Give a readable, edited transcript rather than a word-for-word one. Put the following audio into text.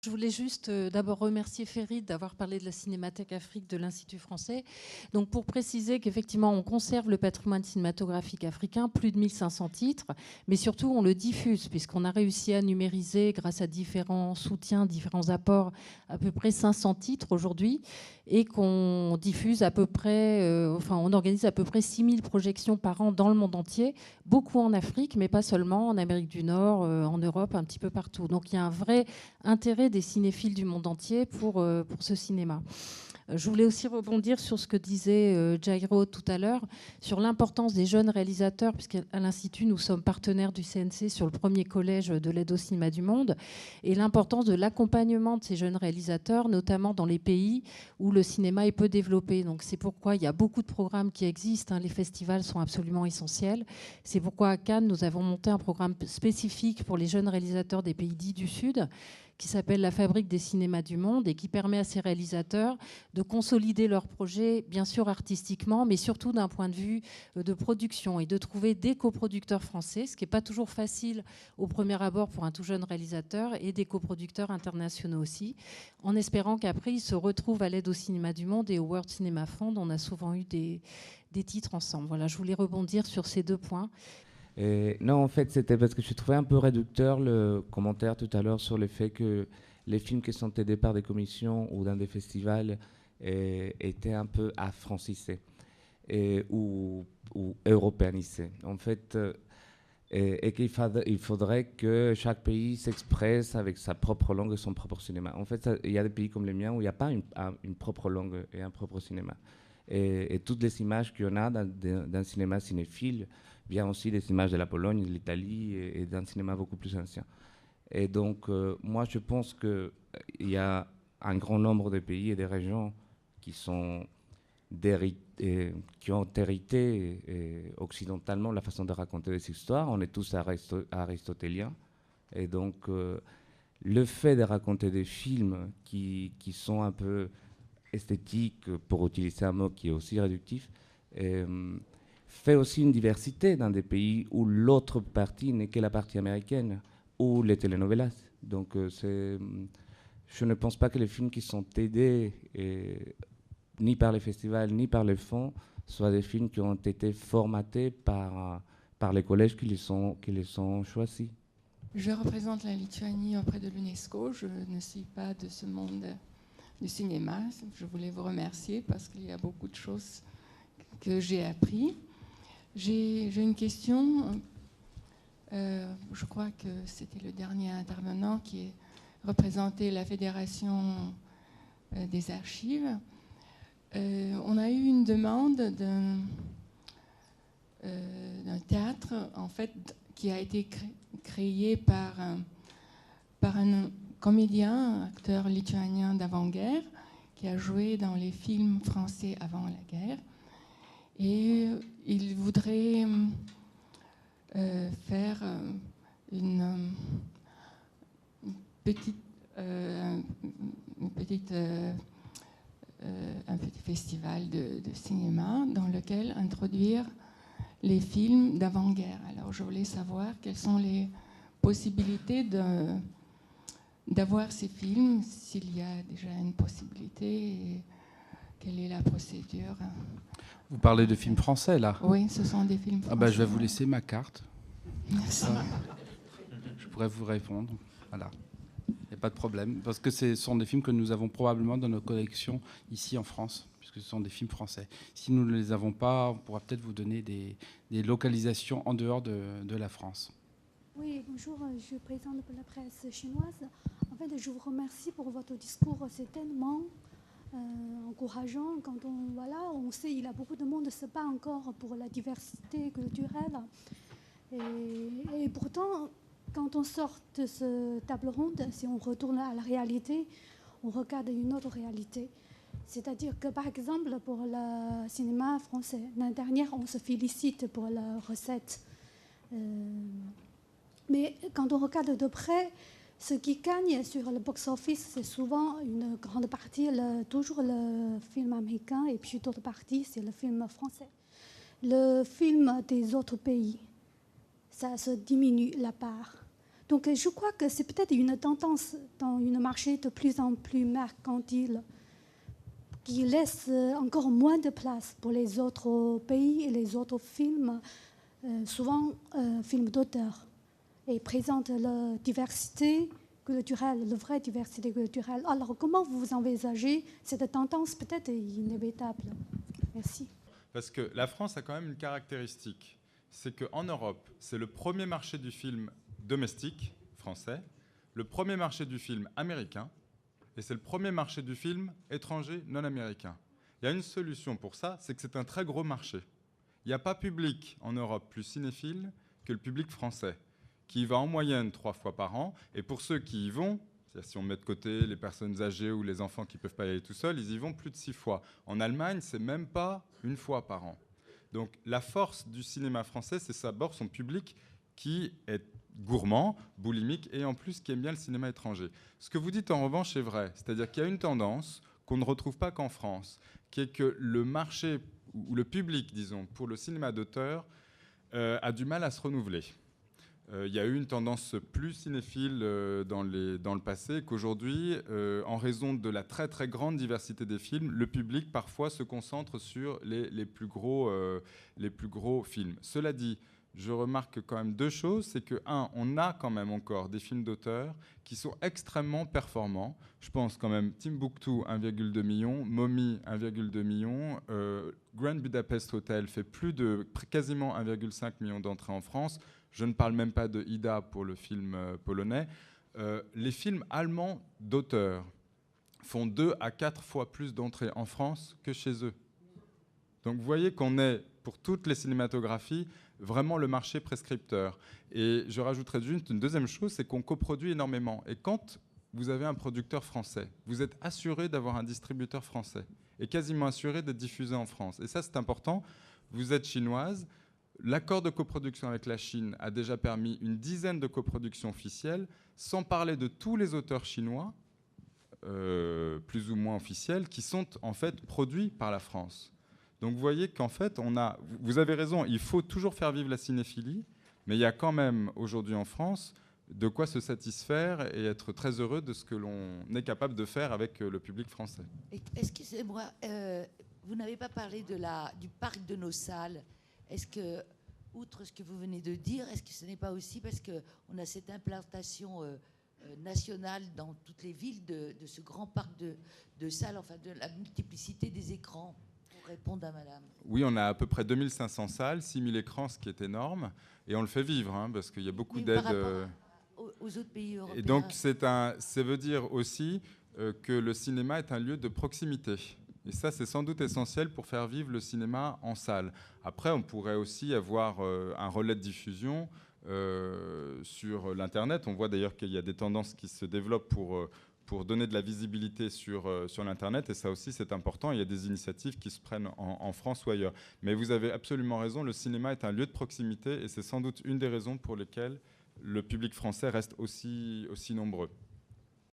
Je voulais juste d'abord remercier Ferid d'avoir parlé de la Cinémathèque Afrique de l'Institut français. Donc pour préciser qu'effectivement, on conserve le patrimoine cinématographique africain, plus de 1500 titres, mais surtout on le diffuse, puisqu'on a réussi à numériser, grâce à différents soutiens, différents apports, à peu près 500 titres aujourd'hui, et qu'on diffuse à peu près, on organise à peu près 6000 projections par an dans le monde entier, beaucoup en Afrique, mais pas seulement, en Amérique du Nord, en Europe, un petit peu partout. Donc il y a un vrai intérêt des cinéphiles du monde entier pour ce cinéma. Je voulais aussi rebondir sur ce que disait Jairo tout à l'heure, sur l'importance des jeunes réalisateurs, puisqu'à l'Institut, nous sommes partenaires du CNC sur le premier collège de l'aide au cinéma du monde, et l'importance de l'accompagnement de ces jeunes réalisateurs, notamment dans les pays où le cinéma est peu développé. Donc c'est pourquoi il y a beaucoup de programmes qui existent, hein. Les festivals sont absolument essentiels. C'est pourquoi à Cannes, nous avons monté un programme spécifique pour les jeunes réalisateurs des pays dits du Sud, qui s'appelle la Fabrique des cinémas du monde et qui permet à ces réalisateurs de consolider leurs projets, bien sûr artistiquement, mais surtout d'un point de vue de production, et de trouver des coproducteurs français, ce qui n'est pas toujours facile au premier abord pour un tout jeune réalisateur, et des coproducteurs internationaux aussi, en espérant qu'après ils se retrouvent à l'aide au cinéma du monde et au World Cinema Fund. On a souvent eu des titres ensemble. Voilà, je voulais rebondir sur ces deux points. Non, en fait, c'était parce que je trouvais un peu réducteur le commentaire tout à l'heure sur le fait que les films qui sont aidés par des commissions ou dans des festivals étaient un peu affrancisés ou européanisés. En fait, et qu'il faudrait que chaque pays s'expresse avec sa propre langue et son propre cinéma. En fait, il y a des pays comme le mien où il n'y a pas une propre langue et un propre cinéma. Et toutes les images qu'il y en a dans cinéma cinéphile viennent aussi des images de la Pologne, de l'Italie et d'un cinéma beaucoup plus ancien. Et donc, moi, je pense qu'il y a un grand nombre de pays et de régions qui sont qui ont hérité occidentalement la façon de raconter des histoires. On est tous aristotéliens. Et donc, le fait de raconter des films qui sont un peu esthétiques, pour utiliser un mot qui est aussi réductif, fait aussi une diversité dans des pays où l'autre partie n'est que la partie américaine, ou les telenovelas. Donc, je ne pense pas que les films qui sont aidés ni par les festivals, ni par les fonds, soient des films qui ont été formatés par les collèges qui les ont choisis. Je représente la Lituanie auprès de l'UNESCO. Je ne suis pas de ce monde du cinéma. Je voulais vous remercier parce qu'il y a beaucoup de choses que j'ai appris. J'ai une question. Je crois que c'était le dernier intervenant qui représentait la Fédération des archives. On a eu une demande d'un théâtre, en fait, qui a été créé par un comédien, un acteur lituanien d'avant-guerre, qui a joué dans les films français avant la guerre. Et il voudrait faire un petit festival de cinéma dans lequel introduire les films d'avant-guerre. Alors je voulais savoir quelles sont les possibilités d'avoir ces films, s'il y a déjà une possibilité, et quelle est la procédure. Vous parlez de films français, là? Oui, ce sont des films français. Je vais vous laisser ma carte. Merci. Je pourrais vous répondre. Voilà. Il n'y a pas de problème. Parce que ce sont des films que nous avons probablement dans nos collections ici en France, puisque ce sont des films français. Si nous ne les avons pas, on pourra peut-être vous donner des localisations en dehors de la France. Oui, bonjour, je présente pour la presse chinoise. En fait, je vous remercie pour votre discours. C'est tellement encourageant quand on sait qu'il y a beaucoup de monde qui se bat encore pour la diversité culturelle. Et pourtant, quand on sort de ce table ronde, si on retourne à la réalité, on regarde une autre réalité. C'est-à-dire que, par exemple, pour le cinéma français, l'année dernière, on se félicite pour la recette. Mais quand on regarde de près, ce qui gagne sur le box-office, c'est souvent une grande partie, toujours le film américain, et puis d'autres parties, c'est le film français. Le film des autres pays, ça se diminue la part. Donc je crois que c'est peut-être une tendance dans un marché de plus en plus mercantile qui laisse encore moins de place pour les autres pays et les autres films, souvent films d'auteur, et présente la diversité culturelle, la vraie diversité culturelle. Alors comment vous envisagez cette tendance peut-être inévitable? Merci. Parce que la France a quand même une caractéristique, c'est qu'en Europe, c'est le premier marché du film domestique français, le premier marché du film américain, et c'est le premier marché du film étranger non américain. Il y a une solution pour ça, c'est que c'est un très gros marché. Il n'y a pas public en Europe plus cinéphile que le public français, qui y va en moyenne 3 fois par an, et pour ceux qui y vont, c'est-à-dire si on met de côté les personnes âgées ou les enfants qui ne peuvent pas y aller tout seuls, ils y vont plus de 6 fois. En Allemagne, c'est même pas 1 fois par an. Donc la force du cinéma français, c'est d'abord son public qui est gourmand, boulimique et en plus qui aime bien le cinéma étranger. Ce que vous dites en revanche est vrai, c'est-à-dire qu'il y a une tendance qu'on ne retrouve pas qu'en France, qui est que le marché ou le public, disons, pour le cinéma d'auteur a du mal à se renouveler. Il y a eu une tendance plus cinéphile dans le passé qu'aujourd'hui, en raison de la très très grande diversité des films, le public parfois se concentre sur les plus gros films. Cela dit, je remarque quand même 2 choses, c'est que, on a quand même encore des films d'auteur qui sont extrêmement performants. Je pense quand même Timbuktu, 1,2 million, Mommy, 1,2 million, Grand Budapest Hotel fait quasiment 1,5 million d'entrées en France. Je ne parle même pas de Ida pour le film polonais. Les films allemands d'auteur font 2 à 4 fois plus d'entrées en France que chez eux. Donc vous voyez qu'on est, pour toutes les cinématographies, vraiment le marché prescripteur. Et je rajouterais juste une deuxième chose, c'est qu'on coproduit énormément. Et quand vous avez un producteur français, vous êtes assuré d'avoir un distributeur français et quasiment assuré d'être diffusé en France. Et ça, c'est important. Vous êtes chinoise. L'accord de coproduction avec la Chine a déjà permis une dizaine de coproductions officielles, sans parler de tous les auteurs chinois, plus ou moins officiels, qui sont en fait produits par la France. Donc vous voyez qu'en fait, vous avez raison, il faut toujours faire vivre la cinéphilie, mais il y a quand même aujourd'hui en France de quoi se satisfaire et être très heureux de ce que l'on est capable de faire avec le public français. Excusez-moi, vous n'avez pas parlé du parc de nos salles. Est-ce que, outre ce que vous venez de dire, est-ce que ce n'est pas aussi parce qu'on a cette implantation nationale dans toutes les villes de ce grand parc de salles, enfin de la multiplicité des écrans, pour répondre à madame? Oui, on a à peu près 2500 salles, 6000 écrans, ce qui est énorme, et on le fait vivre, parce qu'il y a beaucoup d'aides. Par rapport aux autres pays européens. Et donc, ça veut dire aussi que le cinéma est un lieu de proximité. Et ça, c'est sans doute essentiel pour faire vivre le cinéma en salle. Après, on pourrait aussi avoir un relais de diffusion sur l'Internet. On voit d'ailleurs qu'il y a des tendances qui se développent pour donner de la visibilité sur l'Internet. Et ça aussi, c'est important. Il y a des initiatives qui se prennent en France ou ailleurs. Mais vous avez absolument raison, le cinéma est un lieu de proximité. Et c'est sans doute une des raisons pour lesquelles le public français reste aussi nombreux.